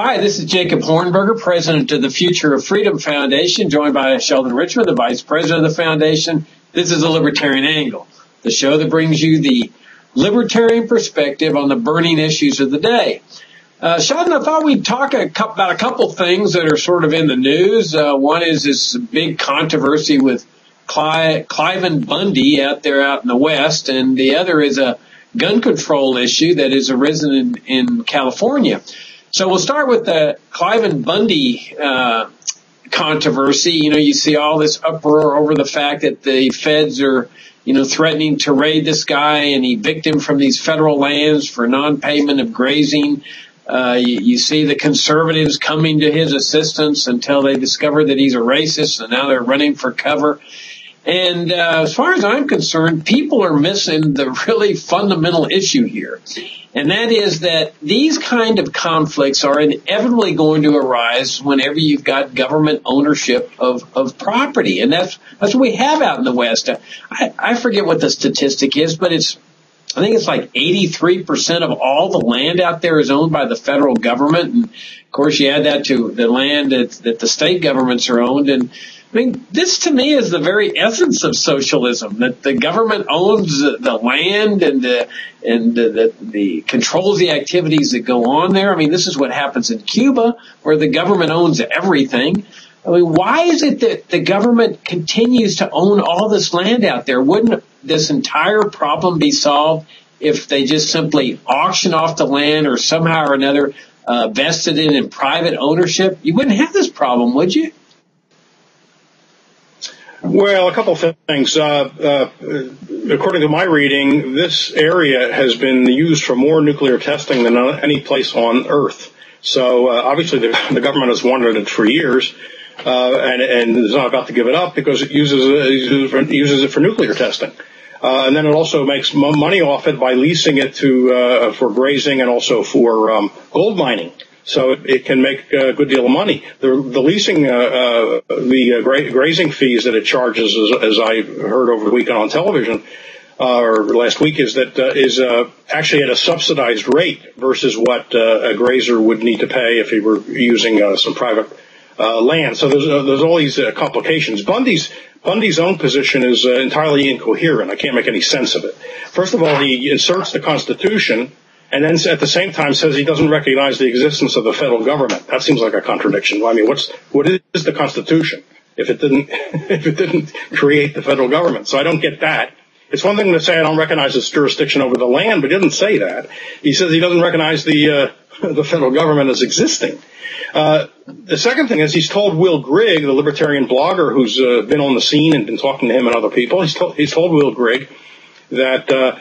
Hi, this is Jacob Hornberger, president of the Future of Freedom Foundation, joined by Sheldon Richmond, the vice president of the foundation. This is the Libertarian Angle, the show that brings you the libertarian perspective on the burning issues of the day. Sheldon, I thought we'd talk about a couple things that are sort of in the news. One is this big controversy with Cliven Bundy out in the West, and the other is a gun control issue that has arisen in California. So we'll start with the Cliven Bundy controversy. You see all this uproar over the fact that the feds are, threatening to raid this guy and evict him from these federal lands for non-payment of grazing. You see the conservatives coming to his assistance until they discover that he's a racist, and now they're running for cover. And as far as I'm concerned, people are missing the really fundamental issue here. And that is that these kind of conflicts are inevitably going to arise whenever you've got government ownership of property. And that's what we have out in the West. I forget what the statistic is, but I think it's like 83% of all the land out there is owned by the federal government. And of course, you add that to the land that the state governments are owned. And I mean, this to me is the very essence of socialism, that the government owns the land and the controls the activities that go on there. I mean, this is what happens in Cuba, where the government owns everything. I mean, why is it that the government continues to own all this land out there? Wouldn't this entire problem be solved if they just simply auction off the land or somehow or another vested it in private ownership? You wouldn't have this problem, would you? Well, a couple of things. According to my reading, this area has been used for more nuclear testing than any place on Earth. So obviously the government has wanted it for years, and is not about to give it up because it uses it for nuclear testing. And then it also makes money off it by leasing it for grazing and also for gold mining. So it can make a good deal of money. The leasing, grazing fees that it charges, as I heard over the weekend on television, or last week, is actually at a subsidized rate versus what a grazer would need to pay if he were using some private land. So there's all these complications. Bundy's own position is entirely incoherent. I can't make any sense of it. First of all, he inserts the Constitution, and then at the same time says he doesn't recognize the existence of the federal government. That seems like a contradiction. I mean, what is the Constitution if it didn't create the federal government? So I don't get that. It's one thing to say I don't recognize its jurisdiction over the land, but he doesn't say that. He says he doesn't recognize the federal government as existing. The second thing is he's told Will Grigg, the libertarian blogger who's been on the scene and been talking to him and other people, he's told Will Grigg that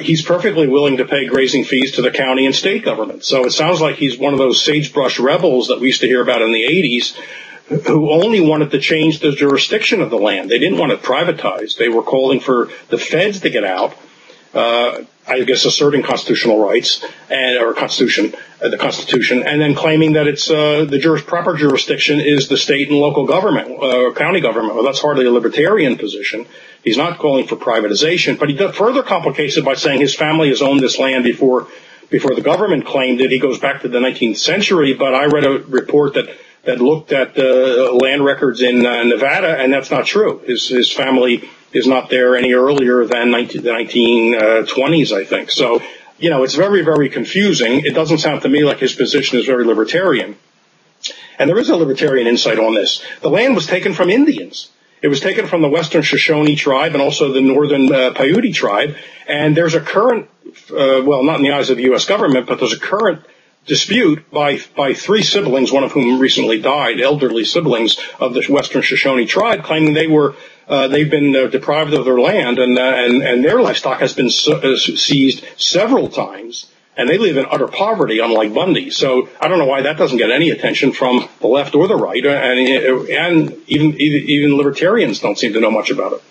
he's perfectly willing to pay grazing fees to the county and state government. So it sounds like he's one of those sagebrush rebels that we used to hear about in the 80s who only wanted to change the jurisdiction of the land. They didn't want it privatized. They were calling for the feds to get out, I guess asserting constitutional rights the Constitution, and then claiming that it's the proper jurisdiction is the state and local government or county government. Well, that's hardly a libertarian position. He's not calling for privatization, but he further complicates it by saying his family has owned this land before the government claimed it. He goes back to the 19th century, but I read a report that looked at land records in Nevada, and that's not true. His family is not there any earlier than the 1920s, I think. So, it's very, very confusing. It doesn't sound to me like his position is very libertarian. And there is a libertarian insight on this. The land was taken from Indians. It was taken from the Western Shoshone tribe and also the Northern Paiute tribe. And there's a current, not in the eyes of the U.S. government, but there's a current dispute by three siblings, one of whom recently died, elderly siblings of the Western Shoshone tribe, claiming they've been deprived of their land and their livestock has been seized several times, and they live in utter poverty, unlike Bundy. So I don't know why that doesn't get any attention from the left or the right, and even libertarians don't seem to know much about it.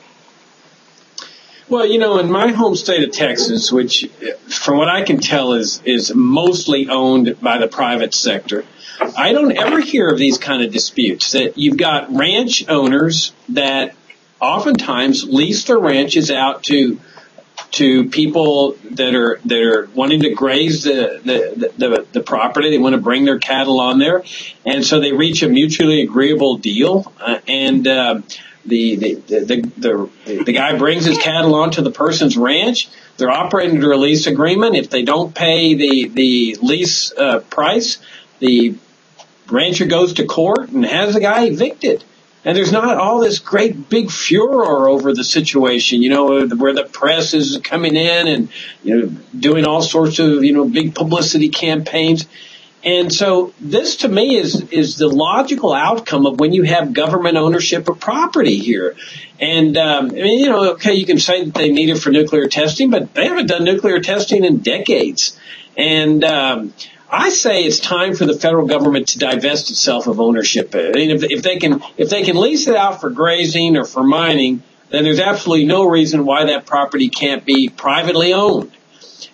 Well, in my home state of Texas, which from what I can tell is mostly owned by the private sector, I don't ever hear of these kind of disputes. That you've got ranch owners that oftentimes lease their ranches out to to people that are wanting to graze the property. They want to bring their cattle on there, and so they reach a mutually agreeable deal. The guy brings his cattle onto the person's ranch. They're operating under a lease agreement. If they don't pay the lease price, the rancher goes to court and has the guy evicted. And there's not all this great big furor over the situation, where the press is coming in and, doing all sorts of, big publicity campaigns. And so this to me is the logical outcome of when you have government ownership of property here. And, okay, you can say that they need it for nuclear testing, but they haven't done nuclear testing in decades. And, I say it's time for the federal government to divest itself of ownership. I mean, if they can lease it out for grazing or for mining, then there's absolutely no reason why that property can't be privately owned.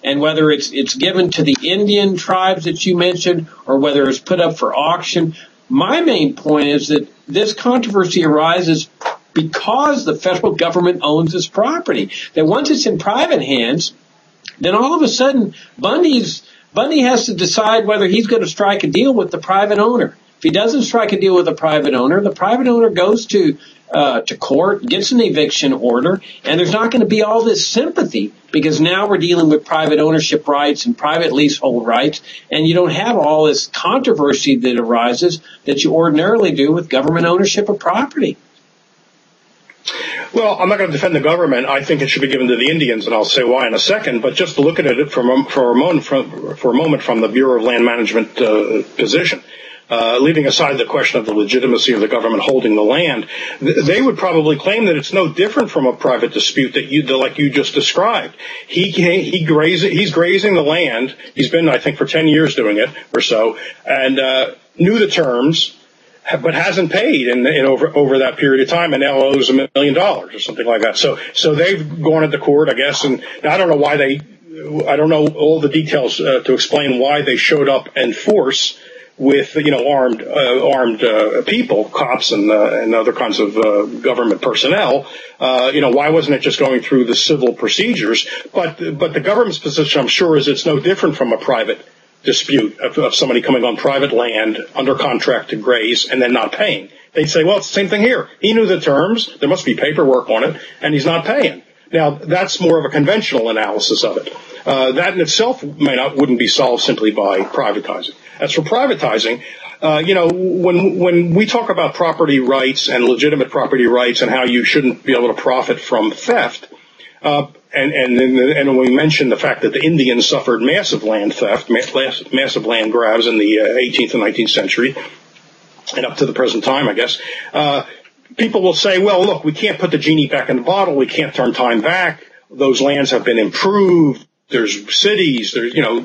And whether it's given to the Indian tribes that you mentioned or whether it's put up for auction, my main point is that this controversy arises because the federal government owns this property. That once it's in private hands, then all of a sudden Bundy has to decide whether he's going to strike a deal with the private owner. If he doesn't strike a deal with the private owner goes to court, gets an eviction order, and there's not going to be all this sympathy because now we're dealing with private ownership rights and private leasehold rights, and you don't have all this controversy that arises that you ordinarily do with government ownership of property. Well, I'm not going to defend the government. I think it should be given to the Indians, and I'll say why in a second. But just to look at it for a moment from the Bureau of Land Management position, leaving aside the question of the legitimacy of the government holding the land, they would probably claim that it's no different from a private dispute like you just described. He's grazing the land. He's been, I think, for 10 years doing it or so, and knew the terms, but hasn't paid in over that period of time, and now owes $1 million or something like that. So they've gone into court, I guess, and I don't know I don't know all the details to explain why they showed up in force with armed people, cops and other kinds of government personnel. Why wasn't it just going through the civil procedures? But the government's position, I'm sure, is it's no different from a private dispute of somebody coming on private land under contract to graze and then not paying. They'd say, well, it's the same thing here. He knew the terms. There must be paperwork on it, and he's not paying. Now, that's more of a conventional analysis of it. That in itself wouldn't be solved simply by privatizing. As for privatizing, when we talk about property rights and legitimate property rights and how you shouldn't be able to profit from theft, and we mentioned the fact that the Indians suffered massive land theft, massive land grabs in the 18th and 19th century, and up to the present time, I guess. People will say, well, look, we can't put the genie back in the bottle. We can't turn time back. Those lands have been improved. There's cities.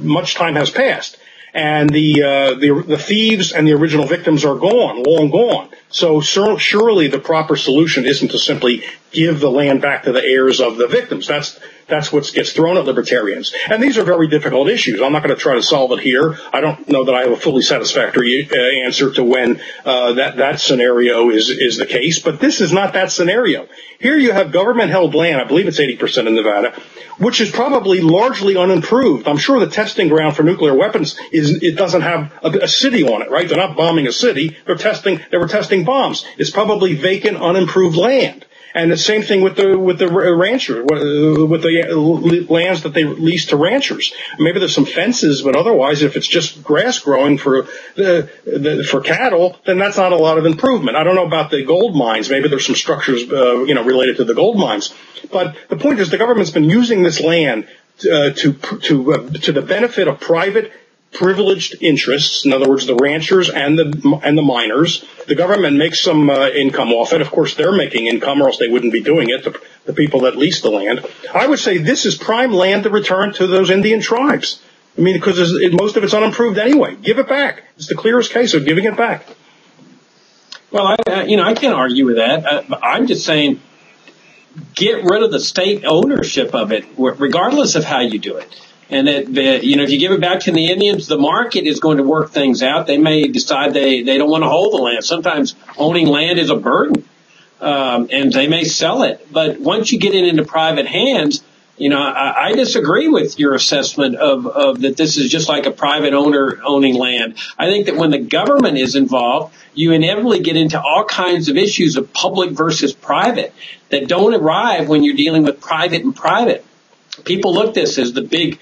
Much time has passed. And the thieves and the original victims are gone, long gone. So surely the proper solution isn't to simply give the land back to the heirs of the victims. That's what gets thrown at libertarians. And these are very difficult issues. I'm not going to try to solve it here. I don't know that I have a fully satisfactory answer to when that scenario is the case. But this is not that scenario. Here you have government-held land, I believe it's 80% in Nevada, which is probably largely unimproved. I'm sure the testing ground for nuclear weapons it doesn't have a city on it, right? They're not bombing a city. They were testing bombs. It's probably vacant, unimproved land. And the same thing with the rancher, with the lands that they lease to ranchers. Maybe there's some fences, but otherwise, if it's just grass growing for cattle, then that's not a lot of improvement. I don't know about the gold mines. Maybe there's some structures, related to the gold mines. But the point is, the government's been using this land to the benefit of private privileged interests, in other words, the ranchers and the miners. The government makes some income off it. Of course, they're making income, or else they wouldn't be doing it, the people that lease the land. I would say this is prime land to return to those Indian tribes. I mean, because most of it's unimproved anyway. Give it back. It's the clearest case of giving it back. Well, I can't argue with that. I'm just saying get rid of the state ownership of it, regardless of how you do it. And that, if you give it back to the Indians, the market is going to work things out. They may decide they don't want to hold the land. Sometimes owning land is a burden, and they may sell it. But once you get it into private hands, I disagree with your assessment of that this is just like a private owner owning land. I think that when the government is involved, you inevitably get into all kinds of issues of public versus private that don't arrive when you're dealing with private and private. People look at this as the big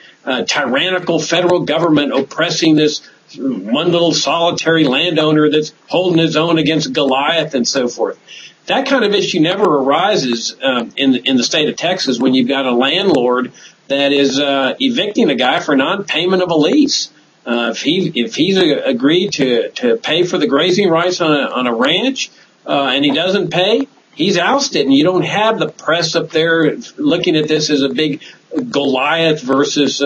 tyrannical federal government oppressing this one little solitary landowner that's holding his own against Goliath and so forth. That kind of issue never arises in the state of Texas when you've got a landlord that is evicting a guy for non-payment of a lease. If he's agreed to pay for the grazing rights on a ranch and he doesn't pay, he's ousted, and you don't have the press up there looking at this as a big Goliath versus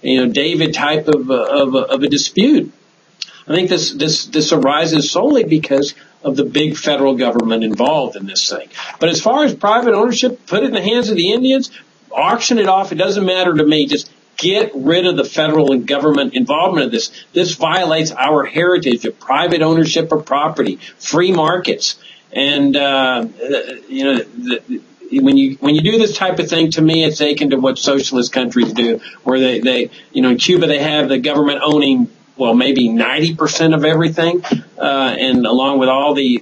David type of a dispute. I think this arises solely because of the big federal government involved in this thing. But as far as private ownership, put it in the hands of the Indians, auction it off. It doesn't matter to me. Just get rid of the federal and government involvement of this. This violates our heritage of private ownership of property, free markets. And, when you do this type of thing, to me, it's akin to what socialist countries do, where they in Cuba, they have the government owning, well, maybe 90% of everything, and along with all the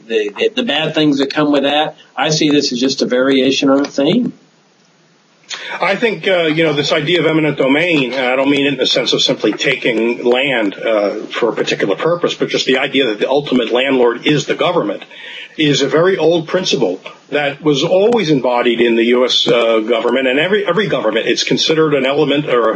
bad things that come with that, I see this as just a variation on a theme. I think, this idea of eminent domain, I don't mean it in the sense of simply taking land for a particular purpose, but just the idea that the ultimate landlord is the government, is a very old principle that was always embodied in the U.S. Government, and every government. It's considered an element or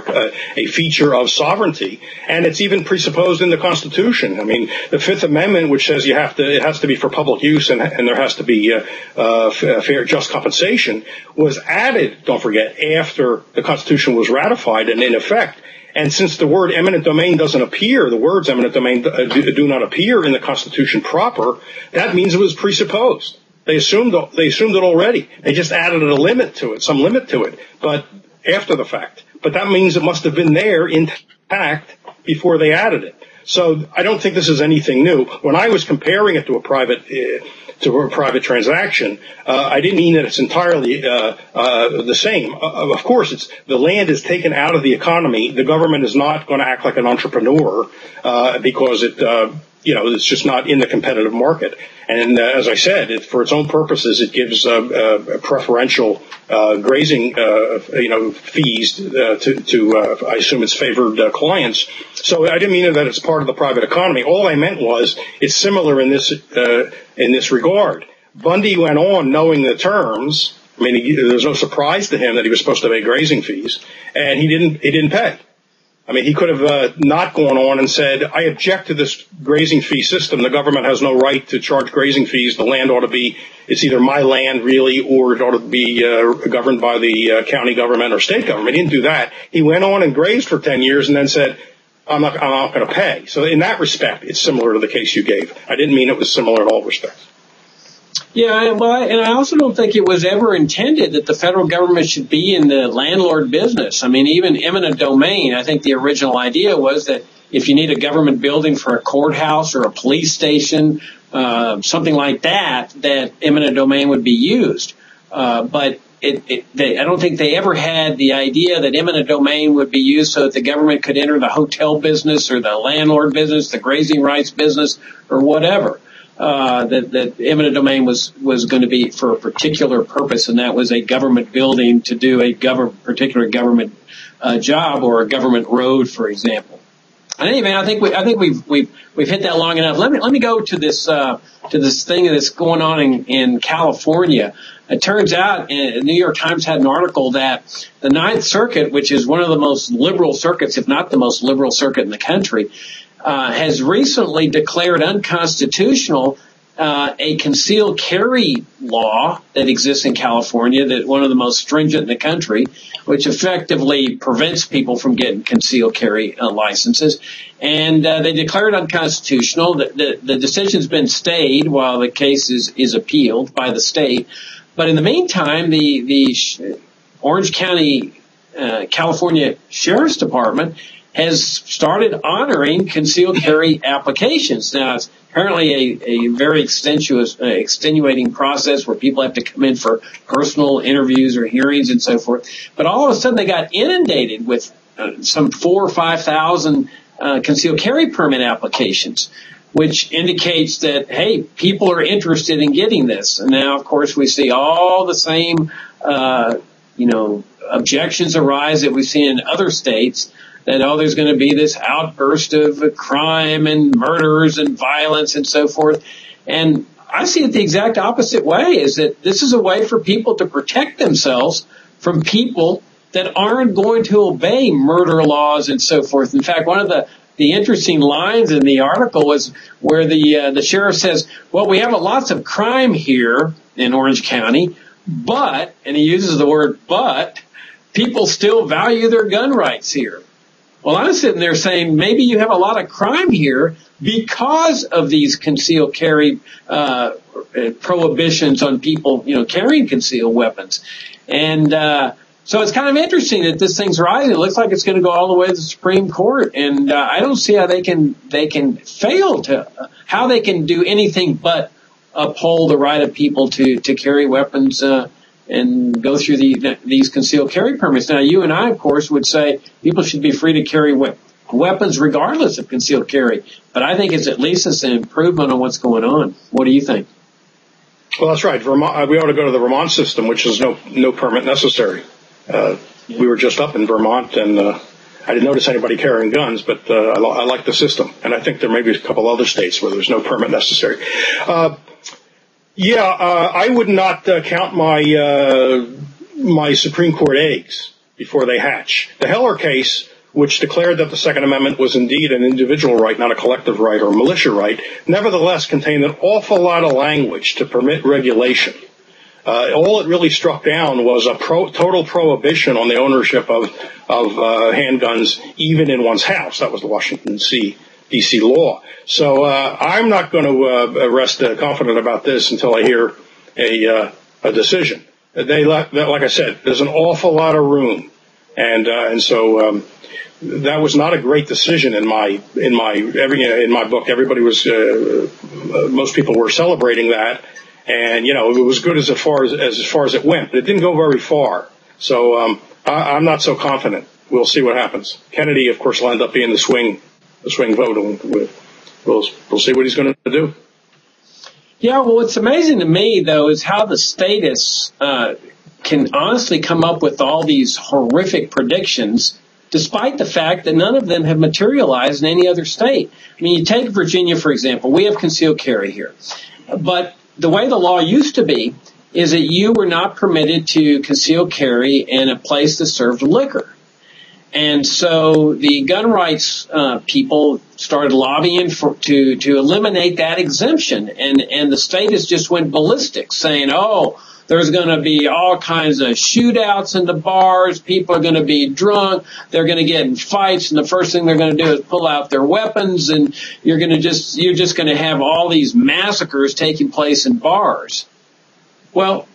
a feature of sovereignty, and it's even presupposed in the Constitution. I mean, the Fifth Amendment, which says it has to be for public use and there has to be fair, just compensation, was added, don't forget, after the Constitution was ratified and in effect. And since the word eminent domain doesn't appear, the words eminent domain do not appear in the Constitution proper, that means it was presupposed. They assumed it already. They just added a limit to it, some limit to it, but after the fact. But that means it must have been there intact before they added it. So I don't think this is anything new. When I was comparing it to a private transaction, I didn't mean that it's entirely the same. Of course, the land is taken out of the economy. The government is not going to act like an entrepreneur because it's just not in the competitive market. And as I said, for its own purposes, it gives preferential grazing fees to I assume its favored clients. So I didn't mean that it's part of the private economy. All I meant was it's similar in this regard. Bundy went on knowing the terms. I mean, there's no surprise to him that he was supposed to pay grazing fees, and he didn't pay. I mean, he could have not gone on and said, I object to this grazing fee system. The government has no right to charge grazing fees. The land ought to be, it's either my land really, or it ought to be governed by the county government or state government. He didn't do that. He went on and grazed for 10 years and then said, I'm not going to pay. So in that respect, it's similar to the case you gave. I didn't mean it was similar in all respects. Yeah, well, and I also don't think it was ever intended that the federal government should be in the landlord business. I mean, even eminent domain, I think the original idea was that if you need a government building for a courthouse or a police station, something like that eminent domain would be used. But I don't think they ever had the idea that eminent domain would be used so that the government could enter the hotel business or the landlord business, the grazing rights business, or whatever. That eminent domain was going to be for a particular purpose, and that was a government building to do a particular government job or a government road, for example. Anyway, I think we've hit that long enough. Let me go to this thing that's going on in California. It turns out, the New York Times had an article that the Ninth Circuit, which is one of the most liberal circuits, if not the most liberal circuit in the country, has recently declared unconstitutional a concealed carry law that exists in California, that one of the most stringent in the country, which effectively prevents people from getting concealed carry licenses. And they declared unconstitutional. The decision's been stayed while the case is appealed by the state. But in the meantime, the Orange County, California Sheriff's Department has started honoring concealed carry applications. Now, it's apparently a very extenuating process where people have to come in for personal interviews or hearings and so forth. But all of a sudden, they got inundated with some 4,000 or 5,000 concealed carry permit applications, which indicates that, hey, people are interested in getting this. And now, of course, we see all the same, objections arise that we've seen in other states, that, there's going to be this outburst of crime and murders and violence and so forth. And I see it the exact opposite way, is that this is a way for people to protect themselves from people that aren't going to obey murder laws and so forth. In fact, one of the interesting lines in the article was where the sheriff says, well, we have lots of crime here in Orange County, but, and he uses the word but, people still value their gun rights here. Well, I'm sitting there saying maybe you have a lot of crime here because of these concealed carry prohibitions on people, carrying concealed weapons. And so it's kind of interesting that this thing's rising. It looks like it's going to go all the way to the Supreme Court, and I don't see how they can fail how they can do anything but uphold the right of people to carry weapons and go through these concealed carry permits. Now, you and I, of course, would say people should be free to carry weapons regardless of concealed carry. But I think it's at least an improvement on what's going on. What do you think? Well, that's right. Vermont, we ought to go to the Vermont system, which is no permit necessary. We were just up in Vermont, and I didn't notice anybody carrying guns, but I like the system. And I think there may be a couple other states where there's no permit necessary. I would not count my Supreme Court eggs before they hatch. The Heller case, which declared that the Second Amendment was indeed an individual right, not a collective right or a militia right, nevertheless contained an awful lot of language to permit regulation. All it really struck down was a total prohibition on the ownership of handguns, even in one's house. That was the Washington, D.C. law. So I'm not going to rest confident about this until I hear a decision. Like I said, there's an awful lot of room, and so that was not a great decision in my book. Everybody was most people were celebrating that, and it was good as far as it went. But it didn't go very far. So I'm not so confident. We'll see what happens. Kennedy, of course, will end up being the swing vote, and we'll see what he's going to do. Yeah, well, what's amazing to me, though, is how the statists can honestly come up with all these horrific predictions, despite the fact that none of them have materialized in any other state. I mean, you take Virginia, for example. We have concealed carry here. But the way the law used to be is that you were not permitted to conceal carry in a place that served liquor. And so the gun rights people started lobbying to eliminate that exemption, and the statists just went ballistic, saying, there's going to be all kinds of shootouts in the bars, people are going to be drunk, they're going to get in fights, and the first thing they're going to do is pull out their weapons, and you're just going to have all these massacres taking place in bars. Well,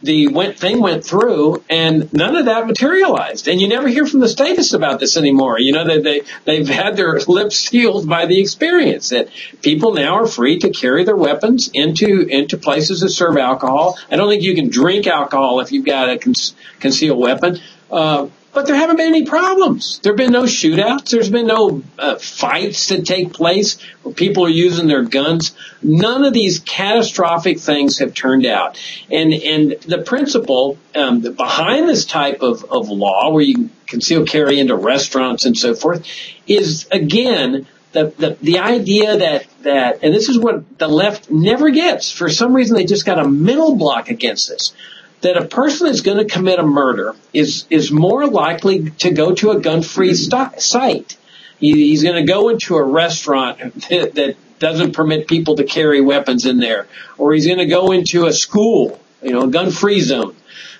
the thing went through, and none of that materialized. And you never hear from the statists about this anymore. They've had their lips sealed by the experience that people now are free to carry their weapons into places that serve alcohol. I don't think you can drink alcohol if you've got a concealed weapon. But there haven't been any problems. There have been no shootouts. There's been no fights that take place where people are using their guns. None of these catastrophic things have turned out. And the principle behind this type of law, where you can conceal carry into restaurants and so forth, is, again, the idea that, and this is what the left never gets. For some reason, they just got a mental block against this. That a person that's going to commit a murder is more likely to go to a gun-free site. He's going to go into a restaurant that doesn't permit people to carry weapons in there, or he's going to go into a school, a gun-free zone.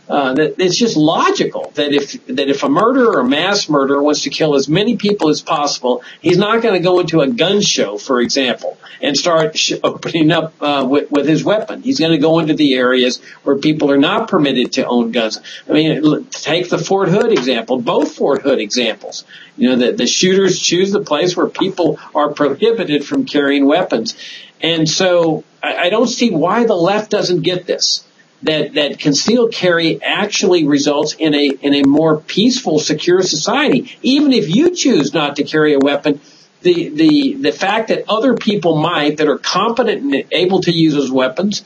that it's just logical that if a murderer or mass murderer wants to kill as many people as possible, he's not going to go into a gun show, for example, and start opening up with his weapon. He's going to go into the areas where people are not permitted to own guns. I mean, take the Fort Hood example, both Fort Hood examples. You know, the shooters choose the place where people are prohibited from carrying weapons. And so I don't see why the left doesn't get this. That concealed carry actually results in a more peaceful, secure society. Even if you choose not to carry a weapon, the fact that other people might, that are competent and able to use those weapons,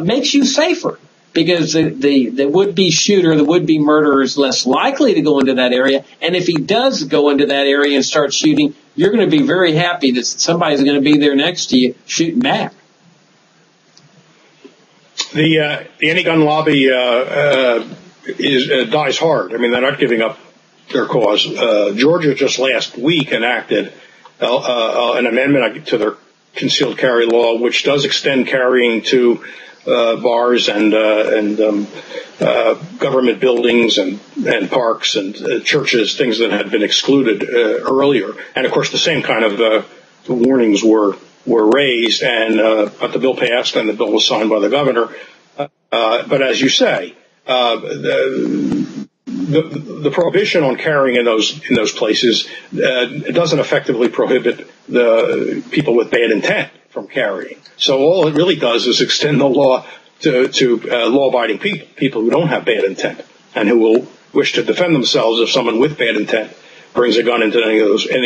makes you safer, because the would-be shooter, the would-be murderer is less likely to go into that area. And if he does go into that area and start shooting, you're going to be very happy that somebody's going to be there next to you shooting back. The anti-gun lobby dies hard. I mean, they're not giving up their cause. Georgia just last week enacted an amendment to their concealed carry law, which does extend carrying to bars and government buildings and parks and churches, things that had been excluded earlier. And of course, the same kind of warnings were raised, and but the bill passed and the bill was signed by the governor. But as you say, the prohibition on carrying in those places doesn't effectively prohibit the people with bad intent from carrying. So all it really does is extend the law to law-abiding people who don't have bad intent and who will wish to defend themselves if someone with bad intent brings a gun into any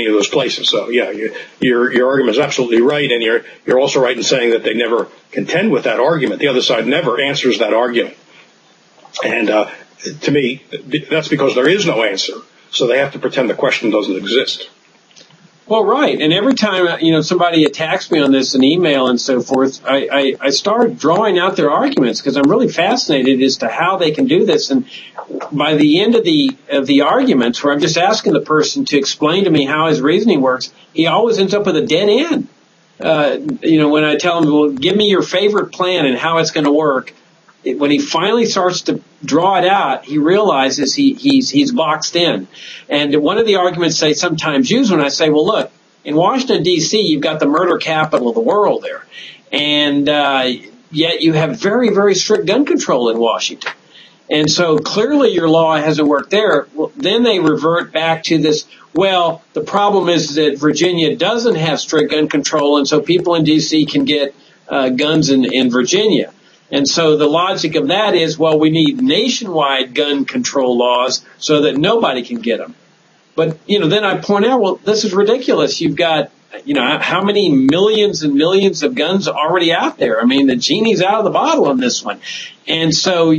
of those places. So yeah, your argument is absolutely right, and you're also right in saying that they never contend with that argument. The other side never answers that argument, and to me, that's because there is no answer. So they have to pretend the question doesn't exist. Well, right. And every time, somebody attacks me on this in email and so forth, I start drawing out their arguments, because I'm really fascinated as to how they can do this. And by the end of the arguments, where I'm just asking the person to explain to me how his reasoning works, he always ends up with a dead end. When I tell him, well, give me your favorite plan and how it's going to work, when he finally starts to draw it out, he realizes he's boxed in. And one of the arguments they sometimes use when I say, well, look, in Washington, D.C., you've got the murder capital of the world there. And yet you have very, very strict gun control in Washington. And so clearly your law hasn't worked there. Well, then they revert back to this, well, the problem is that Virginia doesn't have strict gun control, and so people in D.C. can get guns in Virginia. And so the logic of that is, well, we need nationwide gun control laws so that nobody can get them. But, then I point out, well, this is ridiculous. You've got, how many millions and millions of guns already out there? I mean, the genie's out of the bottle on this one. And so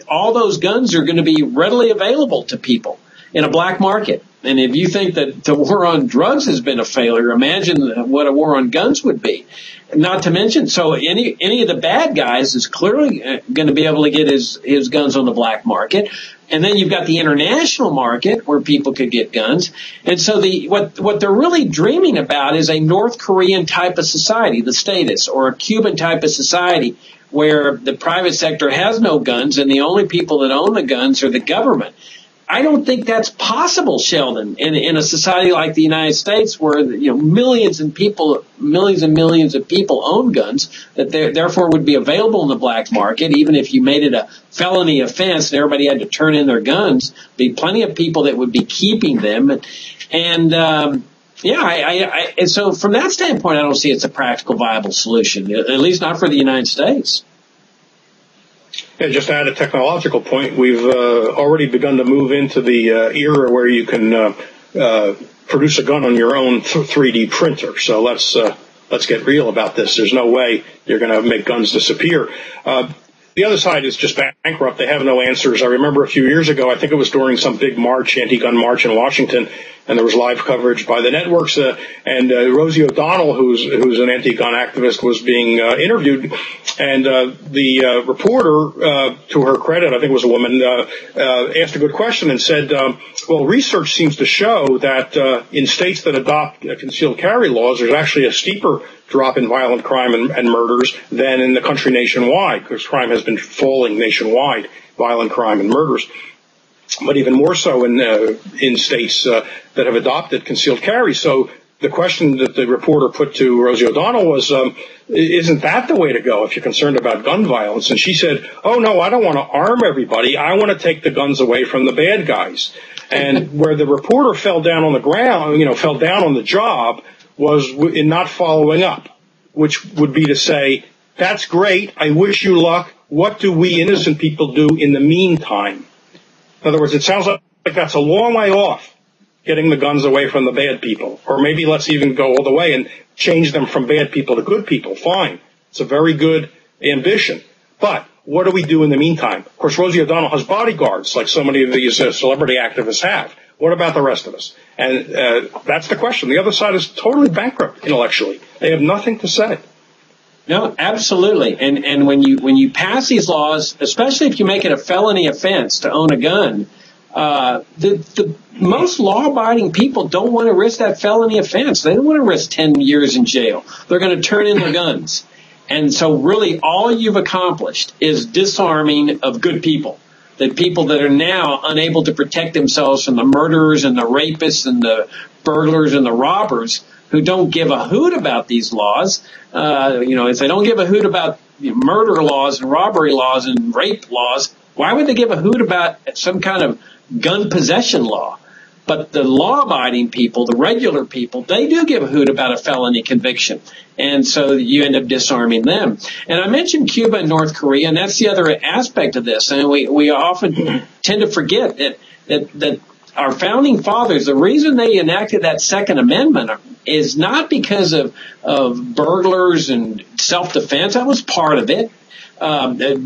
all those guns are going to be readily available to people in a black market. And if you think that the war on drugs has been a failure, imagine what a war on guns would be. Not to mention, so any of the bad guys is clearly going to be able to get his guns on the black market. And then you've got the international market where people could get guns. And so what they're really dreaming about is a North Korean type of society, the status, or a Cuban type of society where the private sector has no guns and the only people that own the guns are the government. I don't think that's possible, Sheldon, in a society like the United States, where millions and millions of people own guns that therefore would be available in the black market. Even if you made it a felony offense and everybody had to turn in their guns, there'd be plenty of people that would be keeping them. And so from that standpoint, I don't see it's a practical, viable solution, at least not for the United States. Yeah, just to add a technological point, we've already begun to move into the era where you can produce a gun on your own 3D printer. So let's get real about this. There's no way you're going to make guns disappear. The other side is just bankrupt. They have no answers. I remember a few years ago, I think it was during some big march, anti-gun march in Washington, and there was live coverage by the networks. And Rosie O'Donnell, who's an anti-gun activist, was being interviewed, and the reporter, to her credit, I think it was a woman, asked a good question and said, well, research seems to show that in states that adopt concealed carry laws, there's actually a steeper drop in violent crime and murders than in the country nationwide, because crime has been falling nationwide, violent crime and murders. But even more so in states that have adopted concealed carry. So the question that the reporter put to Rosie O'Donnell was, isn't that the way to go if you're concerned about gun violence? And she said, oh, no, I don't want to arm everybody. I want to take the guns away from the bad guys. And where the reporter fell down on the ground, fell down on the job, was in not following up, which would be to say, that's great. I wish you luck. What do we innocent people do in the meantime? In other words, it sounds like that's a long way off, getting the guns away from the bad people. Or maybe let's even go all the way and change them from bad people to good people. Fine. It's a very good ambition. But what do we do in the meantime? Of course, Rosie O'Donnell has bodyguards, like so many of these celebrity activists have. What about the rest of us? And that's the question. The other side is totally bankrupt intellectually. They have nothing to say. No, absolutely. And when you pass these laws, especially if you make it a felony offense to own a gun, the most law-abiding people don't want to risk that felony offense. They don't want to risk 10 years in jail. They're going to turn in their guns. And so really all you've accomplished is disarming of good people, the people that are now unable to protect themselves from the murderers and the rapists and the burglars and the robbers who don't give a hoot about these laws. If they don't give a hoot about murder laws and robbery laws and rape laws, why would they give a hoot about some kind of gun possession law? But the law-abiding people, the regular people, they do give a hoot about a felony conviction. And so you end up disarming them. And I mentioned Cuba and North Korea, and that's the other aspect of this. And we often tend to forget that our founding fathers, the reason they enacted that Second Amendment is not because of burglars and self-defense. That was part of it,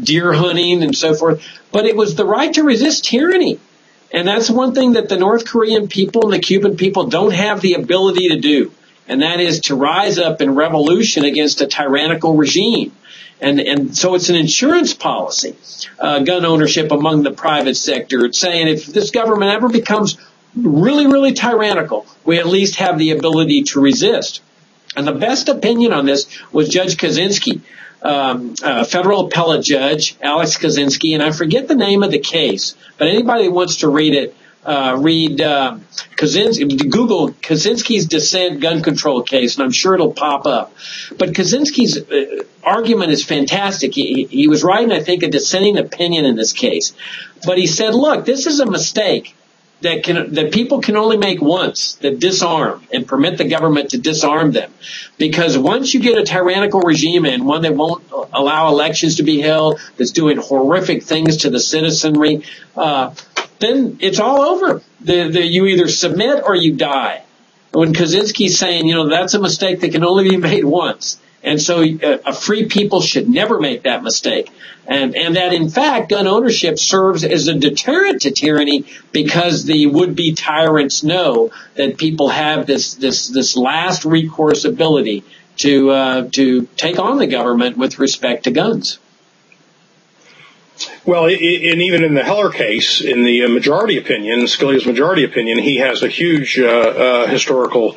deer hunting and so forth. But it was the right to resist tyranny. And that's one thing that the North Korean people and the Cuban people don't have the ability to do. And that is to rise up in revolution against a tyrannical regime. And so it's an insurance policy, gun ownership among the private sector. It's saying if this government ever becomes really, really tyrannical, we at least have the ability to resist. And the best opinion on this was Judge Kaczynski, federal appellate judge, Alex Kaczynski, and I forget the name of the case, but anybody who wants to read it, Kaczynski, Google Kaczynski's dissent gun control case, and I'm sure it'll pop up. But Kaczynski's argument is fantastic. He was writing, I think, a dissenting opinion in this case. But he said, look, this is a mistake that people can only make once, that disarm and permit the government to disarm them. Because once you get a tyrannical regime in, one that won't allow elections to be held, that's doing horrific things to the citizenry, then it's all over. You either submit or you die. When Kaczynski's saying, that's a mistake that can only be made once. And so a free people should never make that mistake. And that, in fact, gun ownership serves as a deterrent to tyranny because the would-be tyrants know that people have this last recourse ability to take on the government with respect to guns. Well, and even in the Heller case, in the majority opinion, Scalia's majority opinion, he has a huge historical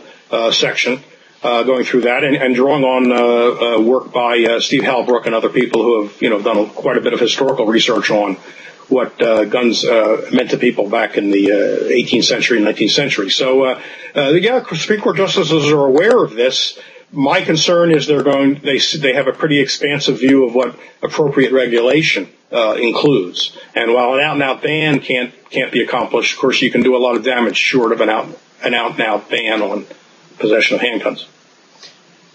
section going through that and drawing on work by Steve Halbrook and other people who have done quite a bit of historical research on what guns meant to people back in the 18th century and 19th century. So Supreme Court justices are aware of this. My concern is they have a pretty expansive view of what appropriate regulation includes. And while an out-and-out ban can't be accomplished, of course, you can do a lot of damage short of an out-and-out ban on possession of handguns.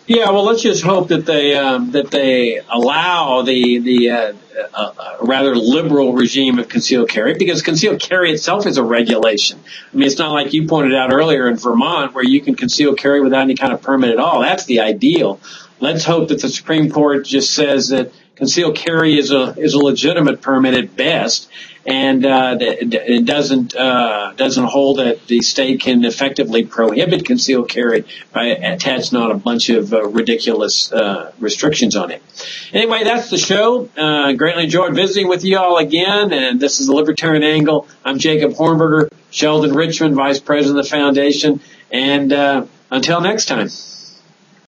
Yeah, well, let's just hope that they allow the rather liberal regime of concealed carry, because concealed carry itself is a regulation. I mean, it's not like you pointed out earlier in Vermont where you can conceal carry without any kind of permit at all. That's the ideal. Let's hope that the Supreme Court just says that concealed carry is a legitimate permit at best, and it doesn't hold that the state can effectively prohibit concealed carry by attaching on a bunch of ridiculous restrictions on it. Anyway, that's the show. Greatly enjoyed visiting with you all again, and this is the Libertarian Angle. I'm Jacob Hornberger, Sheldon Richmond, Vice President of the Foundation, and until next time.